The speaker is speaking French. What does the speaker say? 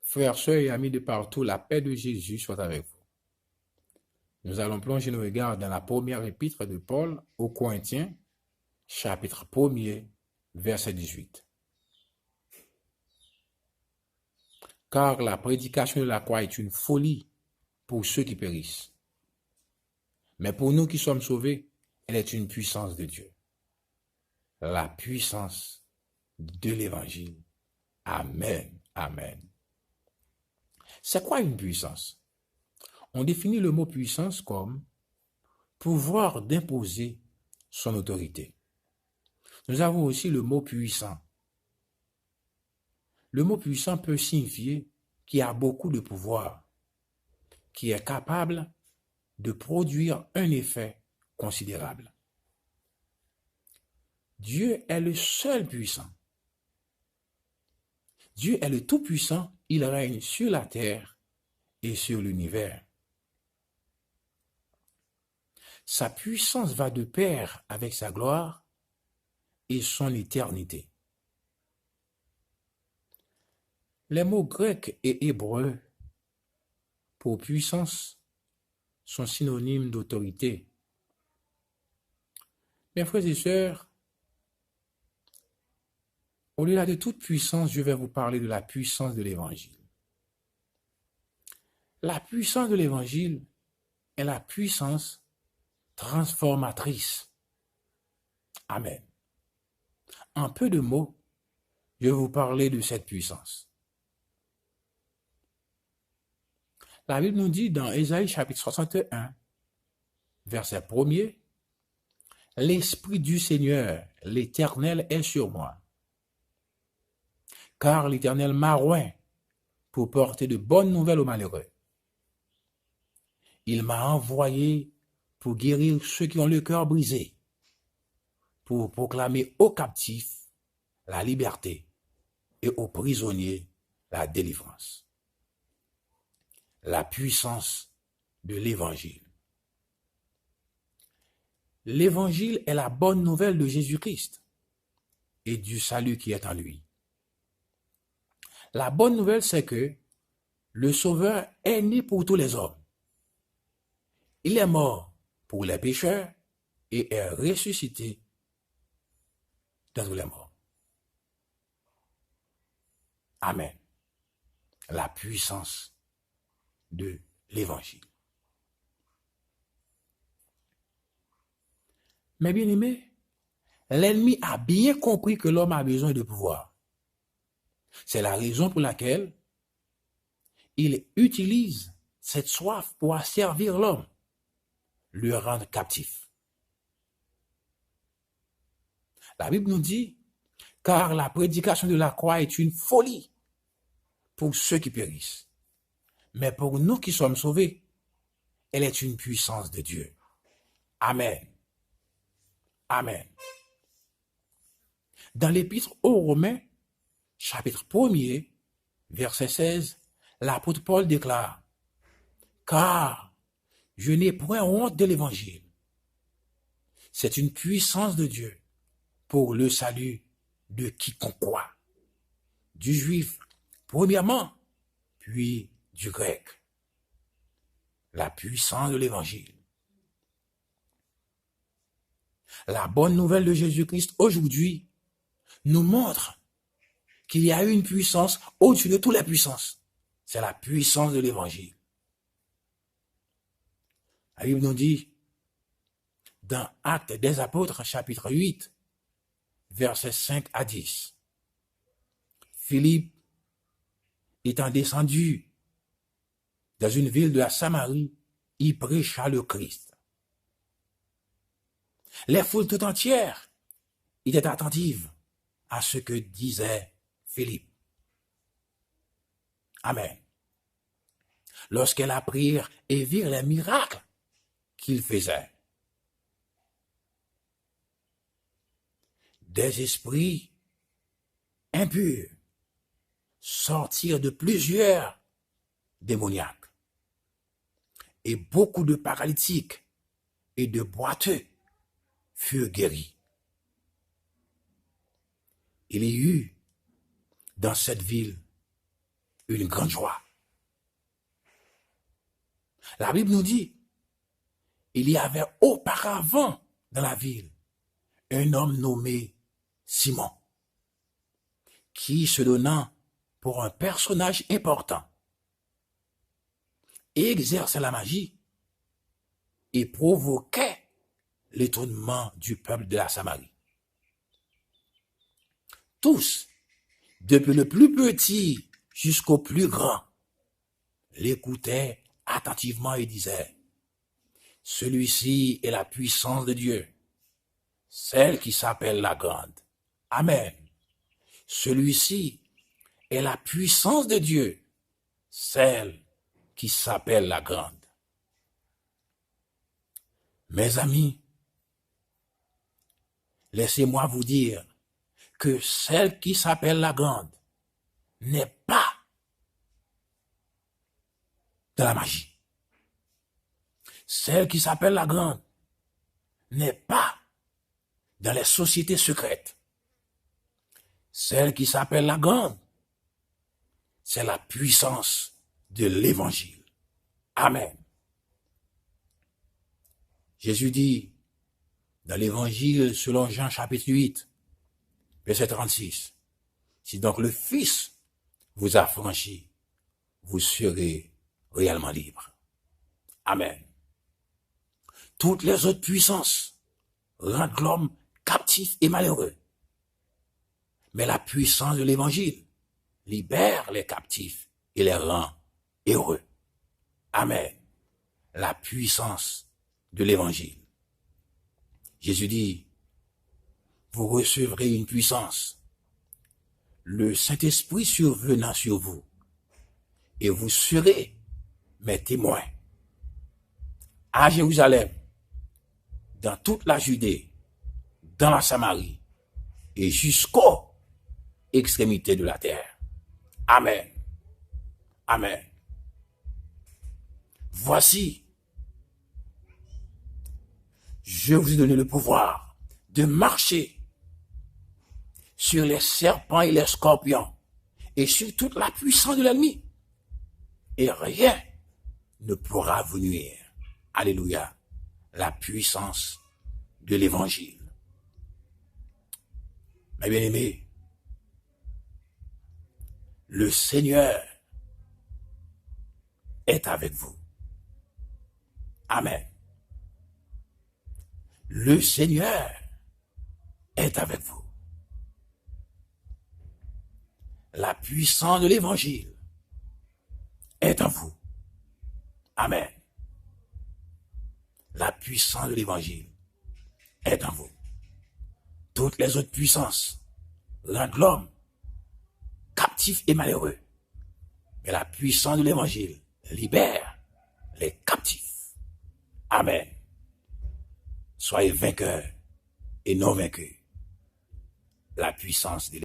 Frères, sœurs et amis de partout, la paix de Jésus soit avec vous. Nous allons plonger nos regards dans la première épître de Paul aux Corinthiens, chapitre 1er, verset 18. Car la prédication de la croix est une folie pour ceux qui périssent. Mais pour nous qui sommes sauvés, elle est une puissance de Dieu. La puissance de l'Évangile. Amen. Amen. C'est quoi une puissance? On définit le mot puissance comme pouvoir d'imposer son autorité. Nous avons aussi le mot puissant. Le mot puissant peut signifier qu'il a beaucoup de pouvoir, qui est capable de produire un effet considérable. Dieu est le seul puissant. Dieu est le tout-puissant, il règne sur la terre et sur l'univers. Sa puissance va de pair avec sa gloire et son éternité. Les mots grecs et hébreux pour puissance sont synonymes d'autorité. Mes frères et sœurs, au-delà de toute puissance, je vais vous parler de la puissance de l'Évangile. La puissance de l'Évangile est la puissance transformatrice. Amen. En peu de mots, je vais vous parler de cette puissance. La Bible nous dit dans Ésaïe chapitre 61, verset 1er, « L'Esprit du Seigneur, l'Éternel, est sur moi, car l'Éternel m'a oint pour porter de bonnes nouvelles aux malheureux. Il m'a envoyé pour guérir ceux qui ont le cœur brisé, pour proclamer aux captifs la liberté et aux prisonniers la délivrance. » La puissance de l'Évangile. L'Évangile est la bonne nouvelle de Jésus-Christ et du salut qui est en lui. La bonne nouvelle, c'est que le Sauveur est né pour tous les hommes. Il est mort pour les pécheurs et est ressuscité d'entre les morts. Amen. La puissance de l'Évangile. Mais bien aimé, l'ennemi a bien compris que l'homme a besoin de pouvoir. C'est la raison pour laquelle il utilise cette soif pour asservir l'homme, le rendre captif. La Bible nous dit, car la prédication de la croix est une folie pour ceux qui périssent. Mais pour nous qui sommes sauvés, elle est une puissance de Dieu. Amen. Amen. Dans l'épître aux Romains, chapitre 1er, verset 16, l'apôtre Paul déclare, « Car je n'ai point honte de l'Évangile. C'est une puissance de Dieu pour le salut de quiconque croit, du juif premièrement, puis du grec. » La puissance de l'Évangile. La bonne nouvelle de Jésus-Christ aujourd'hui nous montre qu'il y a une puissance au-dessus de toutes les puissances. C'est la puissance de l'Évangile. La Bible nous dit, dans Actes des Apôtres, chapitre 8, versets 5 à 10, Philippe étant descendu dans une ville de la Samarie, il prêcha le Christ. Les foules tout entières étaient attentives à ce que disait Philippe. Amen. Lorsqu'elles apprirent et virent les miracles qu'il faisait, des esprits impurs sortirent de plusieurs démoniaques et beaucoup de paralytiques et de boiteux furent guéris. Il y eut dans cette ville une grande joie. La Bible nous dit, il y avait auparavant dans la ville un homme nommé Simon, qui se donnant pour un personnage important, exerçait la magie et provoquait l'étonnement du peuple de la Samarie. Tous, depuis le plus petit jusqu'au plus grand, l'écoutaient attentivement et disaient, « Celui-ci est la puissance de Dieu, celle qui s'appelle la grande. Amen. Celui-ci est la puissance de Dieu, celle qui s'appelle la grande. » Mes amis, laissez-moi vous dire que celle qui s'appelle la grande n'est pas de la magie. Celle qui s'appelle la grande n'est pas dans les sociétés secrètes. Celle qui s'appelle la grande, c'est la puissance de l'évangile. Amen. Jésus dit dans l'évangile selon Jean chapitre 8, verset 36, « Si donc le Fils vous a franchi, vous serez réellement libre. » Amen. Toutes les autres puissances rendent l'homme captif et malheureux. Mais la puissance de l'évangile libère les captifs et les rend heureux. Amen. La puissance de l'évangile. Jésus dit, vous recevrez une puissance, le Saint-Esprit survenant sur vous, et vous serez mes témoins à Jérusalem, dans toute la Judée, dans la Samarie, et jusqu'aux extrémités de la terre. Amen. Amen. Voici, je vous ai donné le pouvoir de marcher sur les serpents et les scorpions et sur toute la puissance de l'ennemi. Et rien ne pourra vous nuire. Alléluia. La puissance de l'évangile. Mes bien-aimés, le Seigneur est avec vous. Amen. Le Seigneur est avec vous. La puissance de l'évangile est en vous. Amen. La puissance de l'évangile est en vous. Toutes les autres puissances rendent l'homme captif et malheureux. Mais la puissance de l'évangile libère les captifs. Amen. Soyez vainqueurs et non vaincus. La puissance de